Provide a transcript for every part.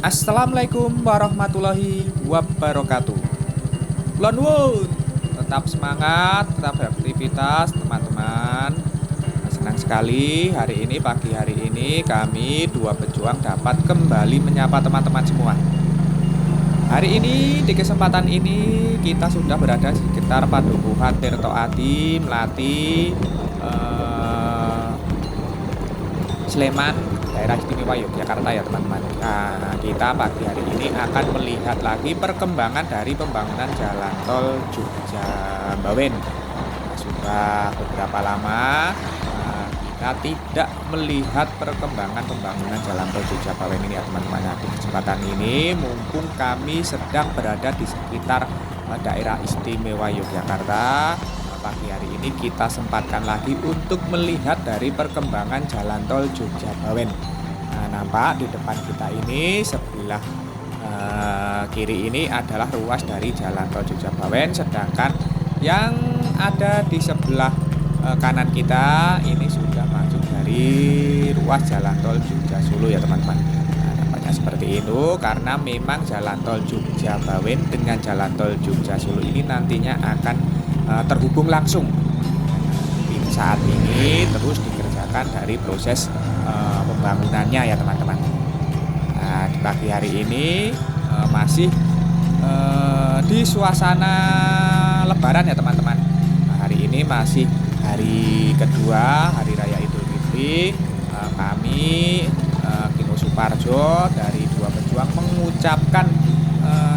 Assalamualaikum warahmatullahi wabarakatuh. Kulon wun, tetap semangat, tetap beraktivitas teman-teman. Senang sekali pagi hari ini kami dua pejuang dapat kembali menyapa teman-teman semua. Hari ini di kesempatan ini kita sudah berada di sekitar Padukuhan Tirto Adi, Melati, eh, Sleman, daerah istimewa Yogyakarta ya teman-teman. Nah, kita pagi hari ini akan melihat lagi perkembangan dari pembangunan jalan tol Jogja Bawen. Sudah beberapa lama kita tidak melihat perkembangan pembangunan jalan tol Jogja Bawen ini ya teman-teman. Nah, di kesempatan ini mumpung kami sedang berada di sekitar daerah istimewa Yogyakarta, pagi hari ini kita sempatkan lagi untuk melihat dari perkembangan jalan tol Jogja Bawen. Nah, nampak di depan kita ini sebelah kiri ini adalah ruas dari jalan tol Jogja Bawen, sedangkan yang ada di sebelah kanan kita ini sudah masuk dari ruas jalan tol Jogja Solo ya teman-teman. Nah, nampaknya seperti itu karena memang jalan tol Jogja Bawen dengan jalan tol Jogja Solo ini nantinya akan terhubung langsung. Saat ini terus dikerjakan dari proses pembangunannya ya teman-teman. Nah, di pagi hari ini masih di suasana Lebaran ya teman-teman. Nah, hari ini masih hari kedua Hari Raya Idul Fitri. Kami Kino Suparjo dari dua pejuang mengucapkan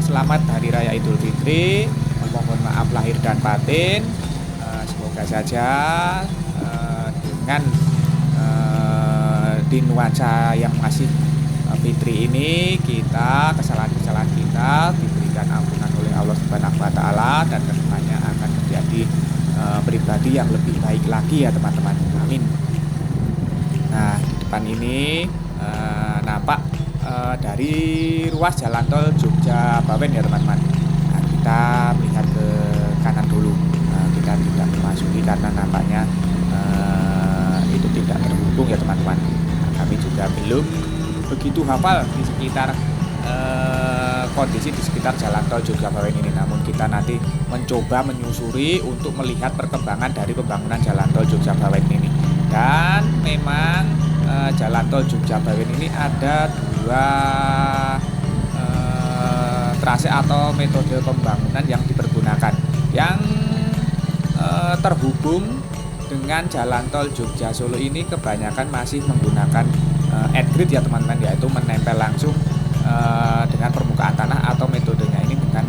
selamat Hari Raya Idul Fitri. Mohon maaf lahir dan batin. Semoga saja dengan di nuansa yang masih fitri ini kesalahan-kesalahan kita diberikan ampunan oleh Allah Subhanahu wa taala dan kedepannya akan menjadi pribadi yang lebih baik lagi ya teman-teman. Amin. Nah, di depan ini nampak dari ruas jalan tol Jogja Bawen ya teman-teman. Kita melihat ke kanan dulu. Kita tidak memasuki karena nampaknya itu tidak terhubung ya teman-teman. Kami juga belum begitu hafal di sekitar kondisi di sekitar jalan tol Jogja Bawen ini. Namun kita nanti mencoba menyusuri untuk melihat perkembangan dari pembangunan jalan tol Jogja Bawen ini. Dan memang jalan tol Jogja Bawen ini ada dua trase atau metode pembangunan yang dipergunakan. Yang terhubung dengan jalan tol Jogja Solo ini kebanyakan masih menggunakan at-grid ya teman-teman, yaitu menempel langsung dengan permukaan tanah atau metodenya ini dengan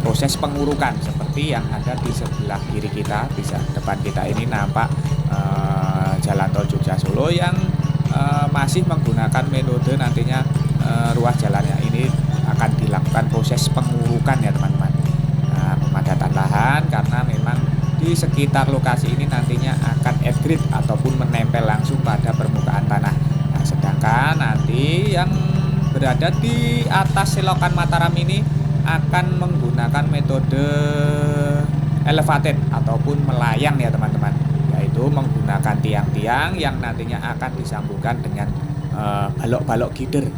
proses pengurukan seperti yang ada di sebelah kiri kita, di depan kita ini nampak jalan tol Jogja Solo yang masih menggunakan metode nantinya ruas jalannya ini akan dilakukan proses pengurukan ya teman-teman. Nah, pemadatan lahan karena memang di sekitar lokasi ini nantinya akan at-grid ataupun menempel langsung pada permukaan tanah. Nah, sedangkan nanti yang berada di atas selokan Mataram ini akan menggunakan metode elevated ataupun melayang ya teman-teman, yaitu menggunakan tiang-tiang yang nantinya akan disambungkan dengan balok-balok gider.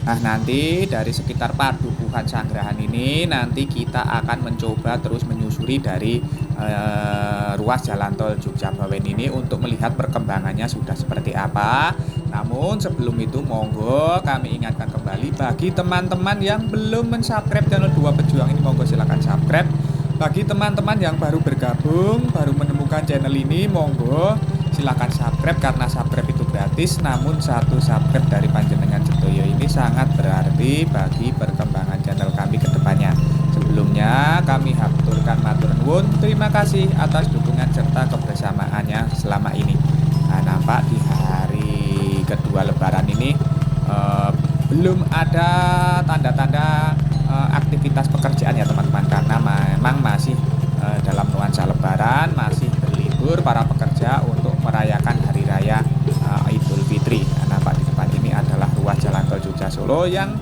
Nah, nanti dari sekitar Padukuhan Sanggrahan ini nanti kita akan mencoba terus menyusuri dari ruas jalan tol Jogja Bawen ini untuk melihat perkembangannya sudah seperti apa. Namun sebelum itu monggo kami ingatkan kembali bagi teman-teman yang belum mensubscribe channel Dua Pejuang ini, monggo silakan subscribe. Bagi teman-teman yang baru bergabung, baru menemukan channel ini, monggo silakan subscribe karena subscribe itu gratis. Namun satu subscribe dari panjenengan sedoyo ini sangat berarti bagi perkembangan channel kami ke depannya. Sebelumnya kami haturkan matur nuwun, terima kasih atas dukungan serta kebersamaannya selama ini. Nah, nampak di hari kedua Lebaran ini belum ada tanda-tanda aktivitas pekerjaan ya teman-teman, karena memang masih dalam nuansa Lebaran, masih berlibur para pekerja untuk merayakan Hari Raya Idul Fitri. Nah, nampak di depan ini adalah ruas jalan tol Jogja Solo yang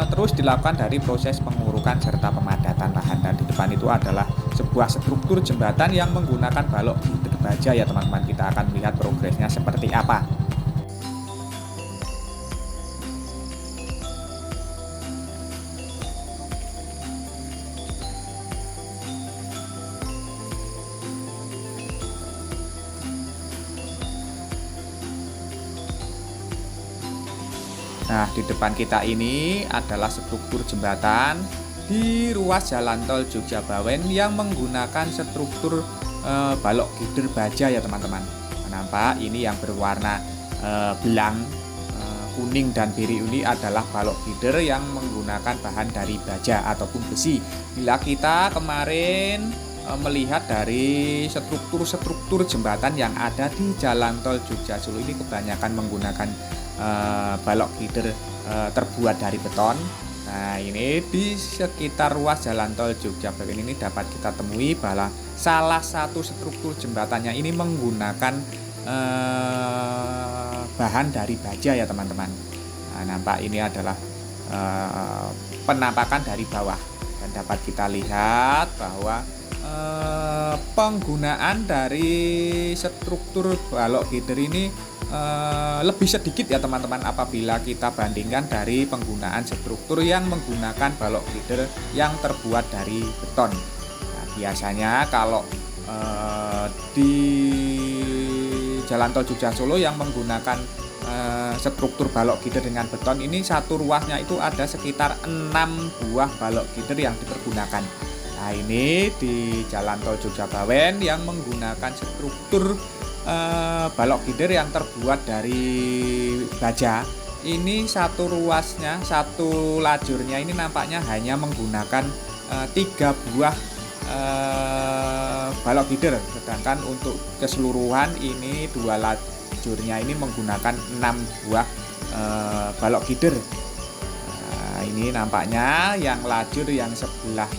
terus dilakukan dari proses pengurukan serta pemadatan lahan. Dan di depan itu adalah sebuah struktur jembatan yang menggunakan balok gider baja ya teman-teman. Kita akan melihat progresnya seperti apa. Nah, di depan kita ini adalah struktur jembatan di ruas jalan tol Jogja Bawen yang menggunakan struktur balok gider baja ya teman-teman. Nampak ini yang berwarna belang kuning dan biru ini adalah balok gider yang menggunakan bahan dari baja ataupun besi. Bila kita kemarin melihat dari struktur jembatan yang ada di jalan tol Jogja Solo ini kebanyakan menggunakan balok gider terbuat dari beton. Nah, ini di sekitar ruas jalan tol Jogja Bawen ini dapat kita temui bahwa salah satu struktur jembatannya ini menggunakan bahan dari baja ya teman-teman. Nah, nampak ini adalah penampakan dari bawah dan dapat kita lihat bahwa penggunaan dari struktur balok gider ini lebih sedikit ya teman-teman apabila kita bandingkan dari penggunaan struktur yang menggunakan balok gider yang terbuat dari beton. Nah, biasanya kalau di jalan tol Jogja Solo yang menggunakan struktur balok gider dengan beton ini satu ruasnya itu ada sekitar 6 buah balok gider yang dipergunakan. Nah, ini di jalan tol Jogja Bawen yang menggunakan struktur balok gider yang terbuat dari baja. Ini satu ruasnya, satu lajurnya ini nampaknya hanya menggunakan 3 buah balok gider, sedangkan untuk keseluruhan ini 2 lajurnya ini menggunakan 6 buah balok gider. Nah, ini nampaknya yang lajur yang sebelah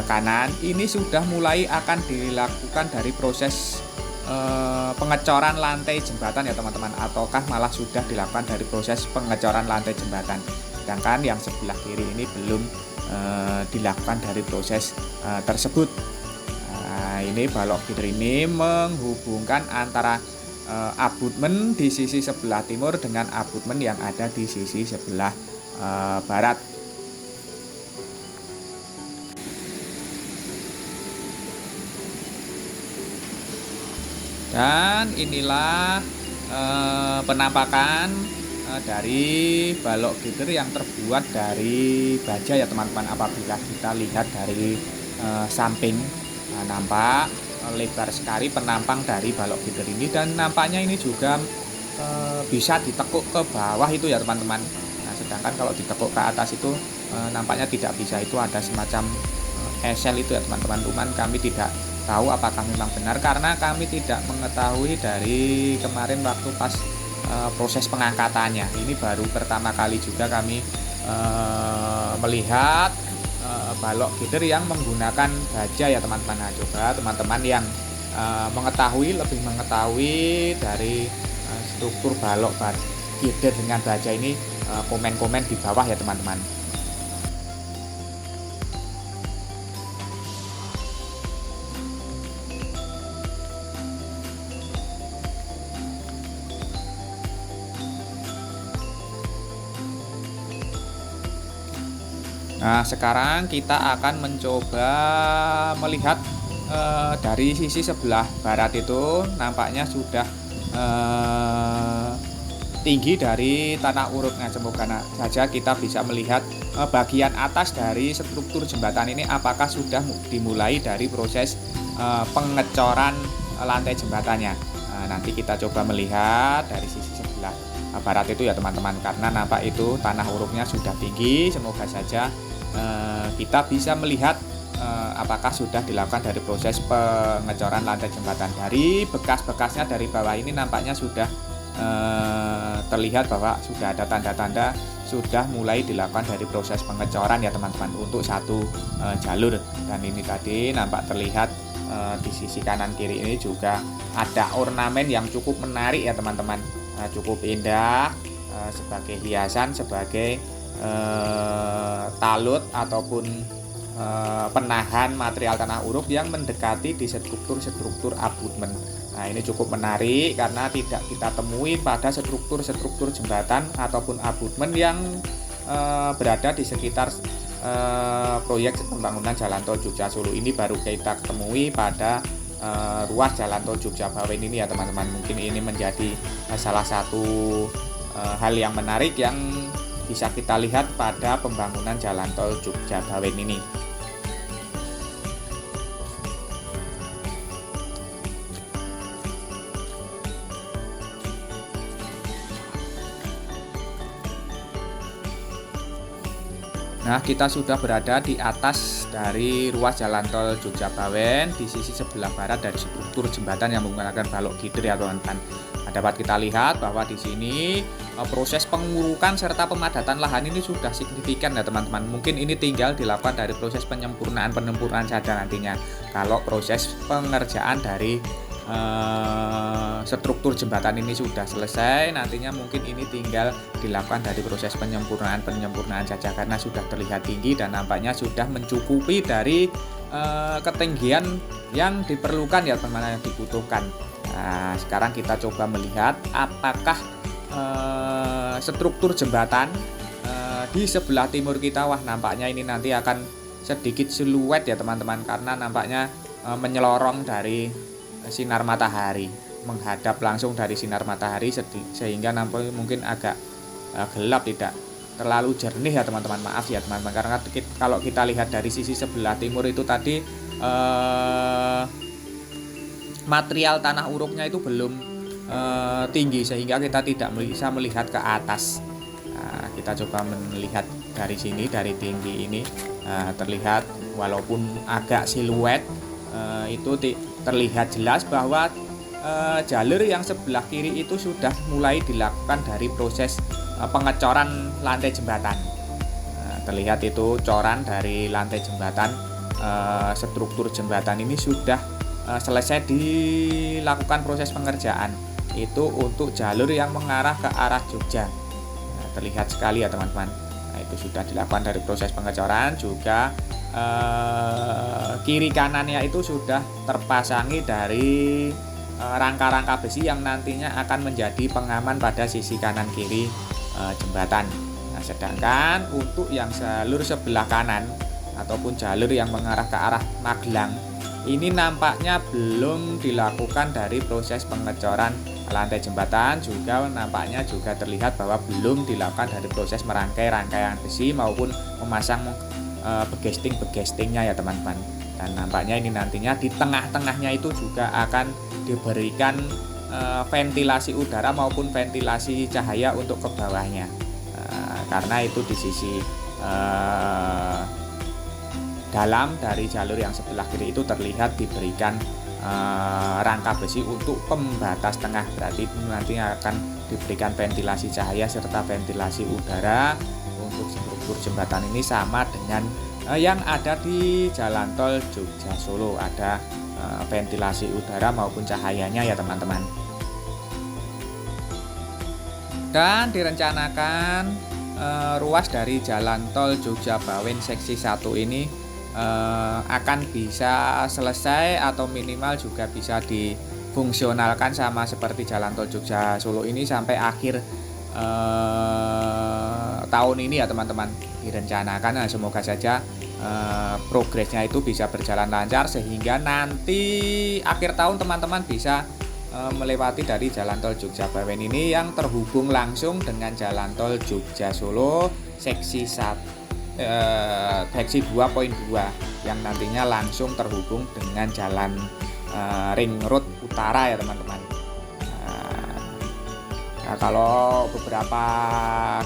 kanan ini sudah mulai akan dilakukan dari proses pengecoran lantai jembatan ya teman-teman, ataukah malah sudah dilakukan dari proses pengecoran lantai jembatan, sedangkan yang sebelah kiri ini belum dilakukan dari proses tersebut. Nah, ini balok gider ini menghubungkan antara abutmen di sisi sebelah timur dengan abutmen yang ada di sisi sebelah barat. Dan inilah penampakan dari balok gider yang terbuat dari baja ya teman-teman. Apabila kita lihat dari samping, nampak lebar sekali penampang dari balok gider ini, dan nampaknya ini juga bisa ditekuk ke bawah itu ya teman-teman. Nah, sedangkan kalau ditekuk ke atas itu nampaknya tidak bisa, itu ada semacam esel itu ya teman-teman. Cuman kami tidak tahu apakah memang benar karena kami tidak mengetahui dari kemarin waktu pas proses pengangkatannya. Ini baru pertama kali juga kami melihat balok gider yang menggunakan baja ya teman-teman. Nah, coba teman-teman yang lebih mengetahui dari struktur balok gider dengan baja ini komen-komen di bawah ya teman-teman. Nah, sekarang kita akan mencoba melihat dari sisi sebelah barat itu nampaknya sudah tinggi dari tanah uruknya. Semoga saja kita bisa melihat bagian atas dari struktur jembatan ini apakah sudah dimulai dari proses pengecoran lantai jembatannya. Nanti kita coba melihat dari sisi sebelah barat itu ya teman-teman, karena nampak itu tanah uruknya sudah tinggi. Semoga saja kita bisa melihat apakah sudah dilakukan dari proses pengecoran lantai jembatan. Dari bekas-bekasnya dari bawah ini nampaknya sudah terlihat bahwa sudah ada tanda-tanda sudah mulai dilakukan dari proses pengecoran ya teman-teman untuk satu jalur. Dan ini tadi nampak terlihat di sisi kanan kiri ini juga ada ornamen yang cukup menarik ya teman-teman, cukup indah sebagai hiasan, sebagai talut ataupun penahan material tanah uruk yang mendekati di struktur abutmen. Nah, ini cukup menarik karena tidak kita temui pada struktur jembatan ataupun abutmen yang berada di sekitar proyek pembangunan jalan tol Jogja Solo. Ini baru kita temui pada ruas jalan tol Jogja Bawen ini ya teman-teman. Mungkin ini menjadi salah satu hal yang menarik yang bisa kita lihat pada pembangunan jalan tol Jogja Bawen ini. Nah, kita sudah berada di atas dari ruas jalan tol Jogja Bawen di sisi sebelah barat dari struktur jembatan yang menggunakan balok gider ya teman-teman. Dapat kita lihat bahwa di sini proses pengurukan serta pemadatan lahan ini sudah signifikan ya teman-teman. Mungkin ini tinggal dilakukan dari proses penyempurnaan saja nantinya. Kalau proses pengerjaan dari struktur jembatan ini sudah selesai, nantinya mungkin ini tinggal dilakukan dari proses penyempurnaan saja karena sudah terlihat tinggi dan nampaknya sudah mencukupi dari ketinggian yang diperlukan ya teman-teman, yang dibutuhkan. Nah, sekarang kita coba melihat apakah struktur jembatan di sebelah timur kita. Wah, nampaknya ini nanti akan sedikit siluet ya teman-teman, karena nampaknya menyelorong dari sinar matahari, menghadap langsung dari sinar matahari sehingga nampaknya mungkin agak gelap, tidak terlalu jernih ya teman-teman. Maaf ya teman-teman, karena kalau kita lihat dari sisi sebelah timur itu tadi material tanah uruknya itu belum tinggi sehingga kita tidak bisa melihat ke atas. Nah, kita coba melihat dari sini, dari tinggi ini terlihat walaupun agak siluet itu terlihat jelas bahwa jalur yang sebelah kiri itu sudah mulai dilakukan dari proses pengecoran lantai jembatan. Terlihat itu coran dari lantai jembatan, struktur jembatan ini sudah selesai dilakukan proses pengerjaan itu untuk jalur yang mengarah ke arah Jogja. Terlihat sekali ya teman-teman. Nah, itu sudah dilakukan dari proses pengecoran, juga kiri kanannya itu sudah terpasangi dari rangka-rangka besi yang nantinya akan menjadi pengaman pada sisi kanan kiri jembatan. Nah, sedangkan untuk yang jalur sebelah kanan ataupun jalur yang mengarah ke arah Magelang ini nampaknya belum dilakukan dari proses pengecoran lantai jembatan, juga nampaknya juga terlihat bahwa belum dilakukan dari proses merangkai rangkaian besi maupun memasang begestingnya ya teman-teman. Dan nampaknya ini nantinya di tengah-tengahnya itu juga akan diberikan ventilasi udara maupun ventilasi cahaya untuk ke bawahnya, karena itu di sisi dalam dari jalur yang sebelah kiri itu terlihat diberikan rangka besi untuk pembatas tengah. Berarti nantinya akan diberikan ventilasi cahaya serta ventilasi udara untuk struktur jembatan ini, sama dengan yang ada di jalan tol Jogja Solo, ada ventilasi udara maupun cahayanya ya teman-teman. Dan direncanakan ruas dari jalan tol Jogja Bawen seksi 1 ini akan bisa selesai atau minimal juga bisa difungsionalkan sama seperti jalan tol Jogja Solo ini sampai akhir tahun ini ya teman-teman, direncanakan. Nah, semoga saja progresnya itu bisa berjalan lancar sehingga nanti akhir tahun teman-teman bisa melewati dari jalan tol Jogja Bawen ini yang terhubung langsung dengan jalan tol Jogja Solo seksi 2.2 yang nantinya langsung terhubung dengan jalan ring road utara ya teman-teman. Nah, kalau beberapa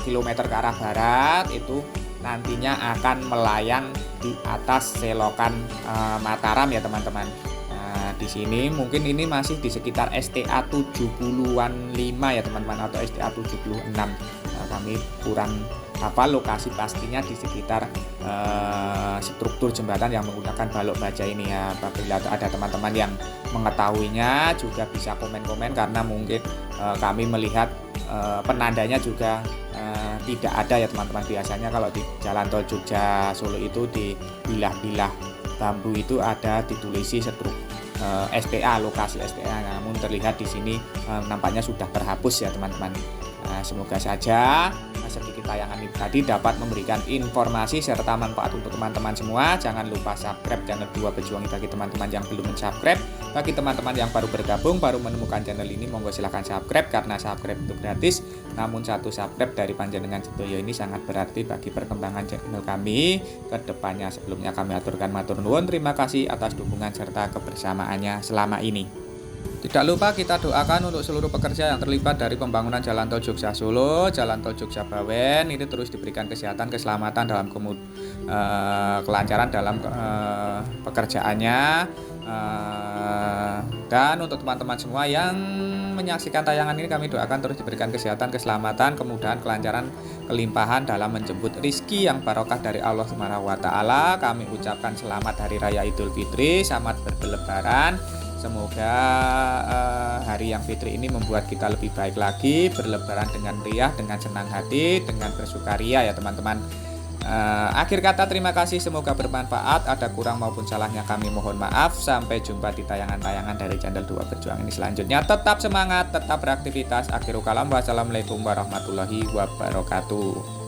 kilometer ke arah barat itu nantinya akan melayang di atas selokan Mataram ya teman-teman. Nah, di sini mungkin ini masih di sekitar STA 70-an 5 ya teman-teman, atau STA 76. Nah, kami kurang lokasi pastinya di sekitar struktur jembatan yang menggunakan balok baja ini ya. Apabila ada teman-teman yang mengetahuinya juga bisa komen-komen, karena mungkin kami melihat penandanya juga tidak ada ya teman-teman. Biasanya kalau di jalan tol Jogja Solo itu di bilah-bilah bambu itu ada ditulisi STA, lokasi STA, namun terlihat di sini nampaknya sudah terhapus ya teman-teman. Semoga saja sedikit tayangan ini tadi dapat memberikan informasi serta manfaat untuk teman-teman semua. Jangan lupa subscribe channel Dua Pejuang bagi teman-teman yang belum subscribe. Bagi teman-teman yang baru bergabung, baru menemukan channel ini, monggo silahkan subscribe karena subscribe itu gratis. Namun satu subscribe dari panjenengan sedaya ini sangat berarti bagi perkembangan channel kami ke depannya. Sebelumnya kami aturkan matur nuwun, terima kasih atas dukungan serta kebersamaannya selama ini. Tidak lupa kita doakan untuk seluruh pekerja yang terlibat dari pembangunan Jalan Tol Jogja Solo, Jalan Tol Jogja Bawen, ini terus diberikan kesehatan, keselamatan dalam kelancaran dalam pekerjaannya. Dan untuk teman-teman semua yang menyaksikan tayangan ini, kami doakan terus diberikan kesehatan, keselamatan, kemudahan, kelancaran, kelimpahan dalam menjemput rizki yang barokah dari Allah Subhanahu wa Ta'ala. Kami ucapkan selamat Hari Raya Idul Fitri, selamat berlebaran. Semoga hari yang fitri ini membuat kita lebih baik lagi, berlebaran dengan meriah, dengan senang hati, dengan bersukaria ya teman-teman. Akhir kata terima kasih, semoga bermanfaat. Ada kurang maupun salahnya kami mohon maaf. Sampai jumpa di tayangan-tayangan dari channel Dua Pejuang ini selanjutnya. Tetap semangat, tetap beraktivitas. Akhirul kalam, wassalamualaikum warahmatullahi wabarakatuh.